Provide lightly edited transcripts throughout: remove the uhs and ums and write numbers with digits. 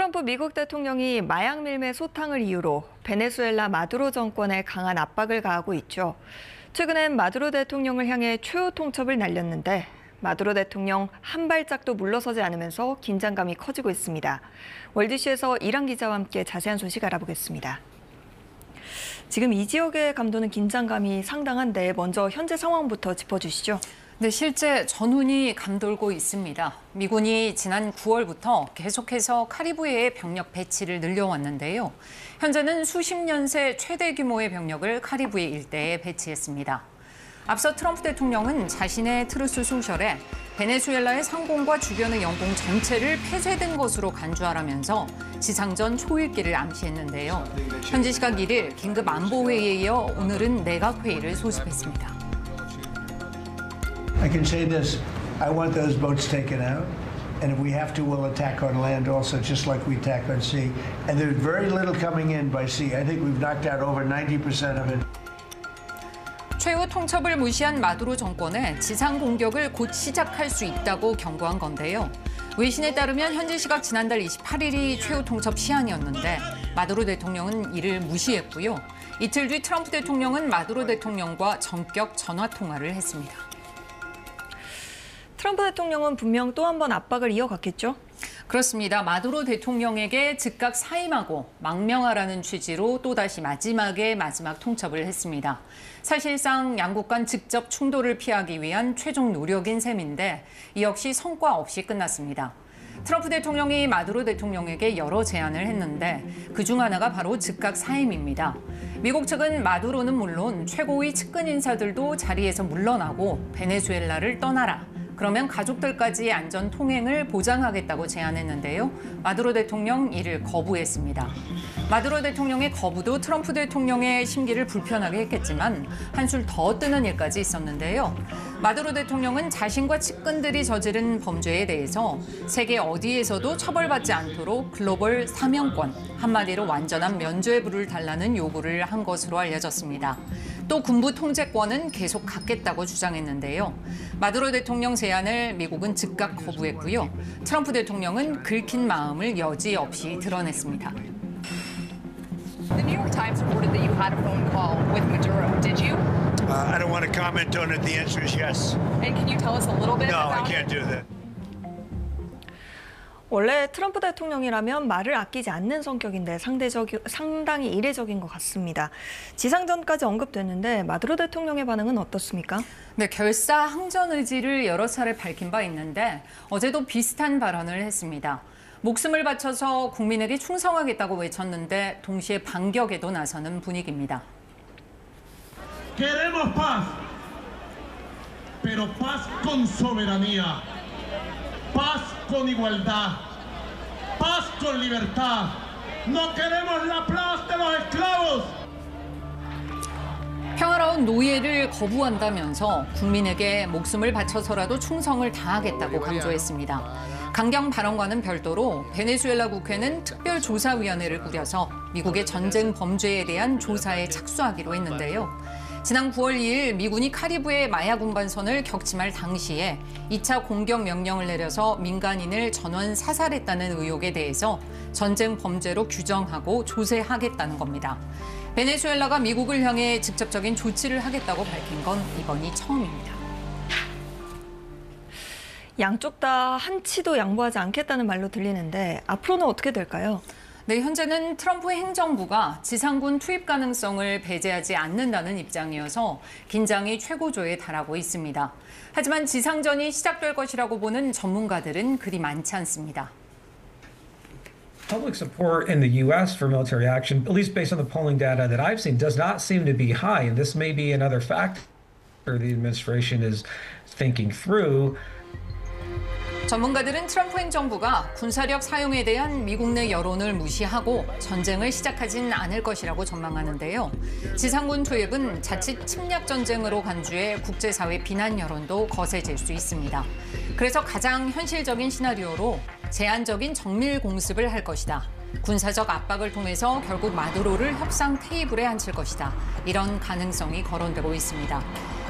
트럼프 미국 대통령이 마약 밀매 소탕을 이유로 베네수엘라 마두로 정권에 강한 압박을 가하고 있죠. 최근엔 마두로 대통령을 향해 최후 통첩을 날렸는데 마두로 대통령 한 발짝도 물러서지 않으면서 긴장감이 커지고 있습니다. 월드시에서 이랑 기자와 함께 자세한 소식 알아보겠습니다. 지금 이 지역의 감도는 긴장감이 상당한데 먼저 현재 상황부터 짚어주시죠. 네, 실제 전운이 감돌고 있습니다. 미군이 지난 9월부터 계속해서 카리브해의 병력 배치를 늘려왔는데요. 현재는 수십 년 새 최대 규모의 병력을 카리브해 일대에 배치했습니다. 앞서 트럼프 대통령은 자신의 트루스 소셜에 베네수엘라의 상공과 주변의 영공 전체를 폐쇄된 것으로 간주하라면서 지상전 초읽기를 암시했는데요. 현지 시각 1일 긴급 안보회의에 이어 오늘은 내각회의를 소집했습니다. I can say this, I want those boats taken out, and if we have to, we'll attack on land also, just like we attack on sea. And there's very little coming in by sea. I think we've knocked out over 90% of it. 최후 통첩을 무시한 마두로 정권에 지상 공격을 곧 시작할 수 있다고 경고한 건데요. 외신에 따르면 현지 시각 지난달 28일이 최후 통첩 시한이었는데 마두로 대통령은 이를 무시했고요. 이틀 뒤 트럼프 대통령은 마두로 대통령과 전격 전화 통화를 했습니다. 트럼프 대통령은 분명 또 한 번 압박을 이어갔겠죠? 그렇습니다. 마두로 대통령에게 즉각 사임하고 망명하라는 취지로 또다시 마지막 통첩을 했습니다. 사실상 양국 간 직접 충돌을 피하기 위한 최종 노력인 셈인데 이 역시 성과 없이 끝났습니다. 트럼프 대통령이 마두로 대통령에게 여러 제안을 했는데 그중 하나가 바로 즉각 사임입니다. 미국 측은 마두로는 물론 최고위 측근 인사들도 자리에서 물러나고 베네수엘라를 떠나라. 그러면 가족들까지의 안전 통행을 보장하겠다고 제안했는데요. 마두로 대통령 이를 거부했습니다. 마두로 대통령의 거부도 트럼프 대통령의 심기를 불편하게 했겠지만 한술 더 뜨는 일까지 있었는데요. 마두로 대통령은 자신과 측근들이 저지른 범죄에 대해서 세계 어디에서도 처벌받지 않도록 글로벌 사명권, 한마디로 완전한 면죄부를 달라는 요구를 한 것으로 알려졌습니다. 또 군부 통제권은 계속 갖겠다고 주장했는데요. 마두로 대통령 제안을 미국은 즉각 거부했고요. 트럼프 대통령은 긁힌 마음을 여지없이 드러냈습니다. The New York Times reported that you had a phone call with Maduro. Did you? I don't want to comment on it. The answer is yes. And can you tell us a little bit No, I about can't it? do that. 원래 트럼프 대통령이라면 말을 아끼지 않는 성격인데 상당히 이례적인 것 같습니다. 지상전까지 언급됐는데 마두로 대통령의 반응은 어떻습니까? 네, 결사항전 의지를 여러 차례 밝힌 바 있는데 어제도 비슷한 발언을 했습니다. 목숨을 바쳐서 국민에게 충성하겠다고 외쳤는데 동시에 반격에도 나서는 분위기입니다. Queremos paz, pero paz con soberanía, paz con igualdad, paz con libertad. No queremos la paz de los esclavos. 평화로운 노예를 거부한다면서 국민에게 목숨을 바쳐서라도 충성을 다하겠다고 강조했습니다. 강경 발언과는 별도로 베네수엘라 국회는 특별조사위원회를 꾸려서 미국의 전쟁 범죄에 대한 조사에 착수하기로 했는데요. 지난 9월 2일 미군이 카리브해 마약 운반선을 격침할 당시에 2차 공격 명령을 내려서 민간인을 전원 사살했다는 의혹에 대해서 전쟁 범죄로 규정하고 조사하겠다는 겁니다. 베네수엘라가 미국을 향해 직접적인 조치를 하겠다고 밝힌 건 이번이 처음입니다. 양쪽 다 한치도 양보하지 않겠다는 말로 들리는데 앞으로는 어떻게 될까요? 네, 현재는 트럼프 행정부가 지상군 투입 가능성을 배제하지 않는다는 입장이어서 긴장이 최고조에 달하고 있습니다. 하지만 지상전이 시작될 것이라고 보는 전문가들은 그리 많지 않습니다. Public support in the U.S. for military action, at least based on the polling data that I've seen, does not seem to be high. And this may be another factor the administration is thinking through. 전문가들은 트럼프 행정부가 군사력 사용에 대한 미국 내 여론을 무시하고 전쟁을 시작하진 않을 것이라고 전망하는데요. 지상군 투입은 자칫 침략 전쟁으로 간주해 국제사회 비난 여론도 거세질 수 있습니다. 그래서 가장 현실적인 시나리오로 제한적인 정밀 공습을 할 것이다. 군사적 압박을 통해서 결국 마두로를 협상 테이블에 앉힐 것이다. 이런 가능성이 거론되고 있습니다.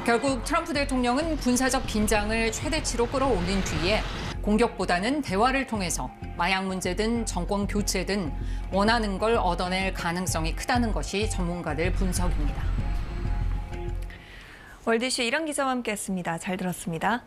결국 트럼프 대통령은 군사적 긴장을 최대치로 끌어올린 뒤에 공격보다는 대화를 통해서 마약 문제든 정권 교체든 원하는 걸 얻어낼 가능성이 크다는 것이 전문가들 분석입니다. 월드이슈 이랑 기자와 함께했습니다. 잘 들었습니다.